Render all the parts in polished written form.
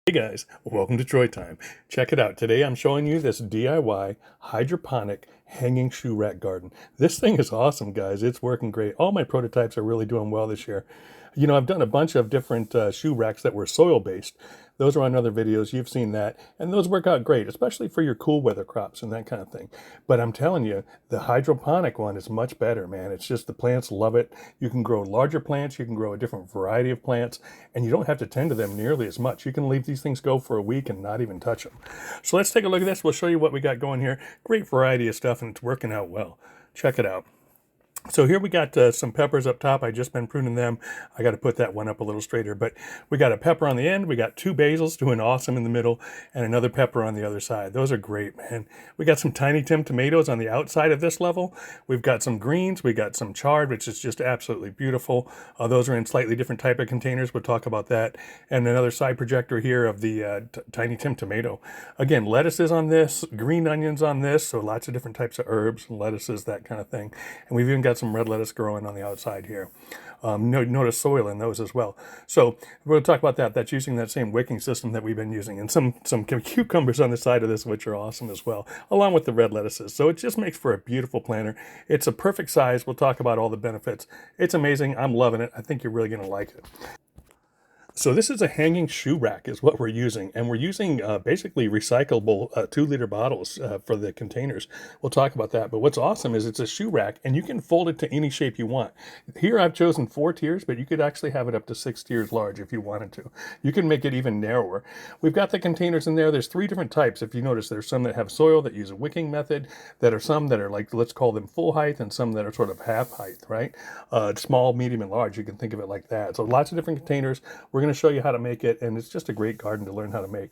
Hey guys, welcome to Troy Time. Check it out. Today I'm showing you this DIY hydroponic hanging shoe rack garden. This thing is awesome, guys. It's working great. All my prototypes are really doing well this year. You know, I've done a bunch of different shoe racks that were soil based. Those are on other videos. You've seen that. And those work out great, especially for your cool weather crops and that kind of thing. But I'm telling you, the hydroponic one is much better, man. It's just the plants love it. You can grow larger plants. You can grow a different variety of plants. And you don't have to tend to them nearly as much. You can leave these things go for a week and not even touch them. So let's take a look at this. We'll show you what we got going here. Great variety of stuff, and it's working out well. Check it out. So here we got some peppers up top. I just been pruning them. I got to put that one up a little straighter, but we got a pepper on the end. We got two basils doing awesome in the middle and another pepper on the other side. Those are great, man. We got some Tiny Tim tomatoes on the outside of this level. We've got some greens. We got some chard, which is just absolutely beautiful. Those are in slightly different type of containers. We'll talk about that. And another side projector here of the Tiny Tim tomato. Again, lettuces on this, green onions on this. So lots of different types of herbs and lettuces, that kind of thing. And we've even got some red lettuce growing on the outside here. Notice soil in those as well. So we're going to talk about that. That's using that same wicking system that we've been using, and some cucumbers on the side of this, which are awesome as well, along with the red lettuces. So it just makes for a beautiful planter. It's a perfect size. We'll talk about all the benefits. It's amazing. I'm loving it. I think you're really going to like it. So this is a hanging shoe rack is what we're using. And we're using basically recyclable 2-liter bottles for the containers. We'll talk about that. But what's awesome is it's a shoe rack and you can fold it to any shape you want. Here I've chosen 4 tiers, but you could actually have it up to 6 tiers large if you wanted to. You can make it even narrower. We've got the containers in there. There's 3 different types. If you notice, there's some that have soil that use a wicking method, that are some that are like, let's call them full height, and some that are sort of half height, right? Small, medium, and large. You can think of it like that. So lots of different containers. We're going to show you how to make it, and it's just a great garden to learn how to make.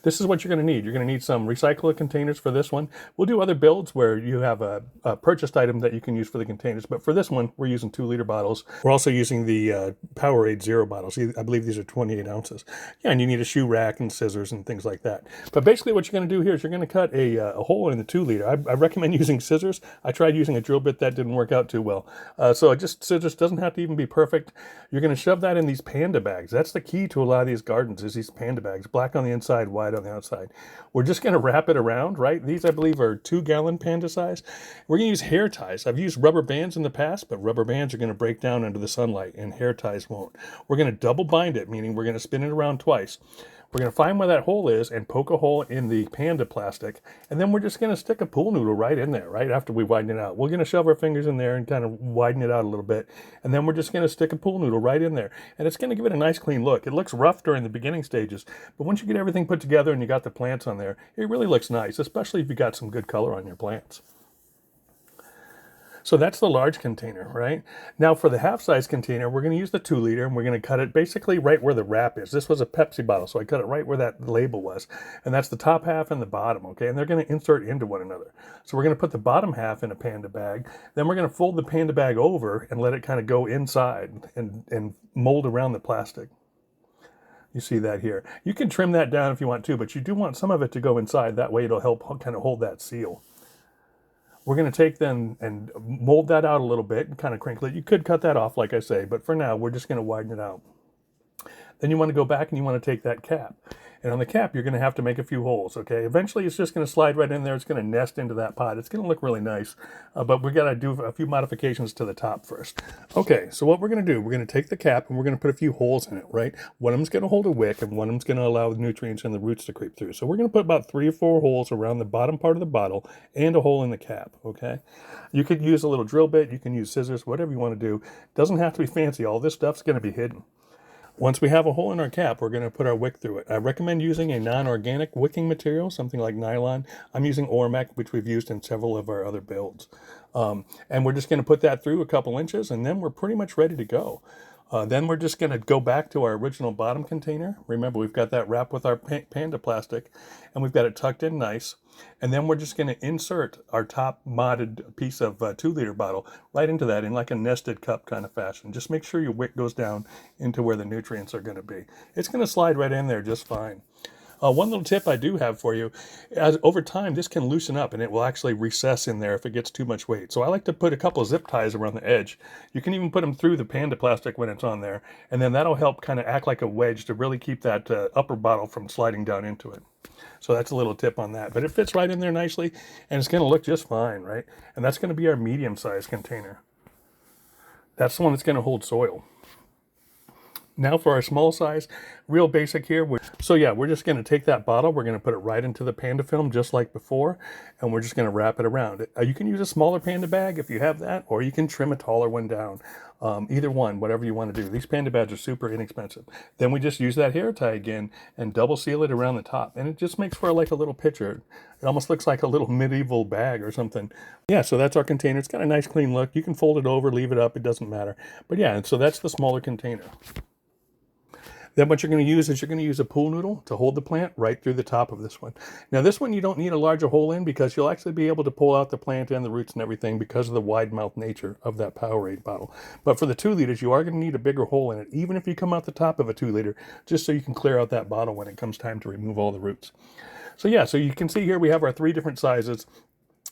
This is what you're going to need. You're going to need some recyclable containers for this one. We'll do other builds where you have a purchased item that you can use for the containers, but for this one, we're using 2-liter bottles. We're also using the Powerade Zero bottles. I believe these are 28 ounces. Yeah, and you need a shoe rack and scissors and things like that. But basically what you're going to do here is you're going to cut a hole in the 2-liter. I recommend using scissors. I tried using a drill bit. That didn't work out too well. So scissors doesn't have to even be perfect. You're going to shove that in these panda bags. That's the key to a lot of these gardens, is these panda bags, black on the inside, white on the outside. We're just going to wrap it around, right? These, I believe, are 2-gallon panda size. We're going to use hair ties. I've used rubber bands in the past, but rubber bands are going to break down under the sunlight and hair ties won't. We're going to double bind it, meaning we're going to spin it around twice. We're going to find where that hole is and poke a hole in the panda plastic, and then we're just going to stick a pool noodle right in there, right after we widen it out. We're going to shove our fingers in there and kind of widen it out a little bit, and then we're just going to stick a pool noodle right in there, and it's going to give it a nice clean look. It looks rough during the beginning stages, but once you get everything put together and you got the plants on there, it really looks nice, especially if you got some good color on your plants. So that's the large container, right? Now for the half-size container, we're going to use the 2-liter, and we're going to cut it basically right where the wrap is. This was a Pepsi bottle, so I cut it right where that label was. And that's the top half and the bottom, okay? And they're going to insert into one another. So we're going to put the bottom half in a panda bag. Then we're going to fold the panda bag over and let it kind of go inside and mold around the plastic. You see that here. You can trim that down if you want to, but you do want some of it to go inside. That way it'll help kind of hold that seal. We're going to take then and mold that out a little bit and kind of crinkle it. You could cut that off, like I say, but for now, we're just going to widen it out. Then you want to go back and you want to take that cap. And on the cap, you're going to have to make a few holes, okay? Eventually, it's just going to slide right in there. It's going to nest into that pot. It's going to look really nice, but we've got to do a few modifications to the top first. Okay, so what we're going to do, we're going to take the cap and we're going to put a few holes in it, right? One of them's going to hold a wick, and one of them's going to allow the nutrients and the roots to creep through. So we're going to put about 3 or 4 holes around the bottom part of the bottle and a hole in the cap, okay? You could use a little drill bit. You can use scissors, whatever you want to do. Doesn't have to be fancy. All this stuff's going to be hidden. Once we have a hole in our cap, we're going to put our wick through it. I recommend using a non-organic wicking material, something like nylon. I'm using Ormac, which we've used in several of our other builds. And we're just going to put that through a couple inches, and then we're pretty much ready to go. Then we're just going to go back to our original bottom container. Remember, we've got that wrap with our panda plastic, and we've got it tucked in nice. And then we're just going to insert our top modded piece of 2-liter bottle right into that in like a nested cup kind of fashion. Just make sure your wick goes down into where the nutrients are going to be. It's going to slide right in there just fine. One little tip I do have for you, as over time, this can loosen up and it will actually recess in there if it gets too much weight. So I like to put a couple of zip ties around the edge. You can even put them through the Panda plastic when it's on there, and then that'll help kind of act like a wedge to really keep that upper bottle from sliding down into it. So that's a little tip on that. But it fits right in there nicely, and it's going to look just fine, right? And that's going to be our medium-sized container. That's the one that's going to hold soil. Now for our small size, real basic here. So yeah, we're just going to take that bottle, we're going to put it right into the Panda film just like before, and we're just going to wrap it around. You can use a smaller Panda bag if you have that, or you can trim a taller one down. Either one, whatever you want to do. These Panda bags are super inexpensive. Then we just use that hair tie again and double seal it around the top, and it just makes for like a little picture. It almost looks like a little medieval bag or something. Yeah, so that's our container. It's got a nice clean look. You can fold it over, leave it up, it doesn't matter. But yeah, so that's the smaller container. Then what you're going to use is you're going to use a pool noodle to hold the plant right through the top of this one. Now this one you don't need a larger hole in because you'll actually be able to pull out the plant and the roots and everything because of the wide mouth nature of that Powerade bottle. But for the 2 liters, you are going to need a bigger hole in it, even if you come out the top of a 2 liter, just so you can clear out that bottle when it comes time to remove all the roots. So yeah, so you can see here we have our 3 different sizes.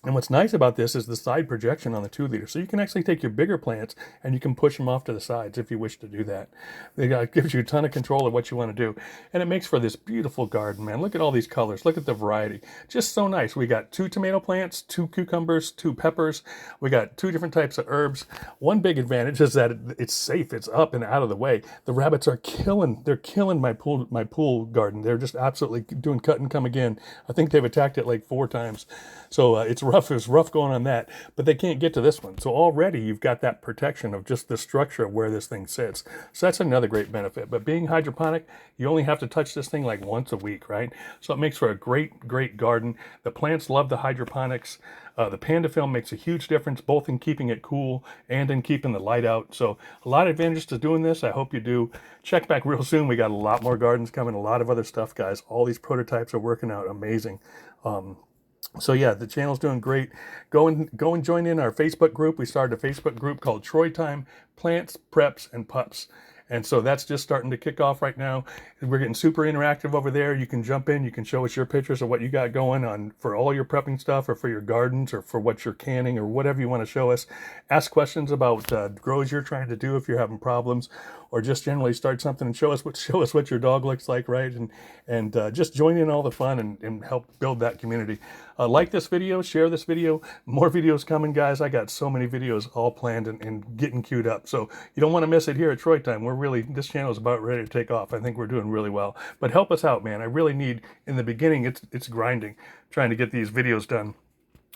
And what's nice about this is the side projection on the 2 liter. So you can actually take your bigger plants and you can push them off to the sides if you wish to do that. It gives you a ton of control of what you want to do. And it makes for this beautiful garden, man. Look at all these colors. Look at the variety. Just so nice. We got 2 tomato plants, 2 cucumbers, 2 peppers. We got 2 different types of herbs. One big advantage is that it's safe. It's up and out of the way. The rabbits are killing. They're killing my pool garden. They're just absolutely doing cut and come again. I think they've attacked it like 4 times. So it's rough. It's rough going on that, but they can't get to this one. So already you've got that protection of just the structure of where this thing sits. So that's another great benefit. But being hydroponic, you only have to touch this thing like once a week, right? So it makes for a great, great garden. The plants love the hydroponics. The Panda film makes a huge difference both in keeping it cool and in keeping the light out. So a lot of advantages to doing this. I hope you do. Check back real soon. We got a lot more gardens coming, a lot of other stuff, guys. All these prototypes are working out amazing. So yeah, the channel's doing great. Go and join in our Facebook group. We started a Facebook group called Troy Time Plants, Preps, and Pups. And so that's just starting to kick off right now. We're getting super interactive over there. You can jump in. You can show us your pictures of what you got going on for all your prepping stuff or for your gardens or for what you're canning or whatever you want to show us. Ask questions about grows you're trying to do if you're having problems, or just generally start something and show us what your dog looks like, right? And just join in all the fun and help build that community. Like this video, share this video. More videos coming, guys. I got so many videos all planned and getting queued up. So you don't want to miss it here at Troy Time. This channel is about ready to take off. I think we're doing really well. But help us out, man. I really need, in the beginning, it's grinding, trying to get these videos done.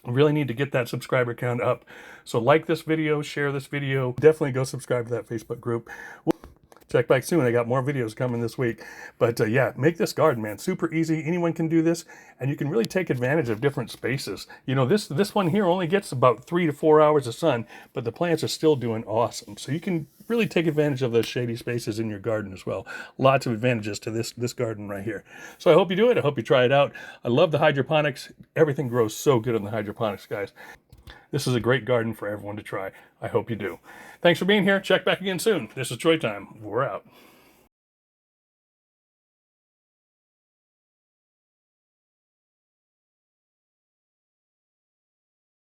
I really need to get that subscriber count up. So like this video, share this video. Definitely go subscribe to that Facebook group. Check back soon. I got more videos coming this week. But yeah, make this garden, man. Super easy. Anyone can do this. And you can really take advantage of different spaces. You know, this one here only gets about 3 to 4 hours of sun, but the plants are still doing awesome. So you can really take advantage of those shady spaces in your garden as well. Lots of advantages to this garden right here. So I hope you do it. I hope you try it out. I love the hydroponics. Everything grows so good on the hydroponics, guys. This is a great garden for everyone to try. I hope you do. Thanks for being here. Check back again soon. This is Troy Time. We're out.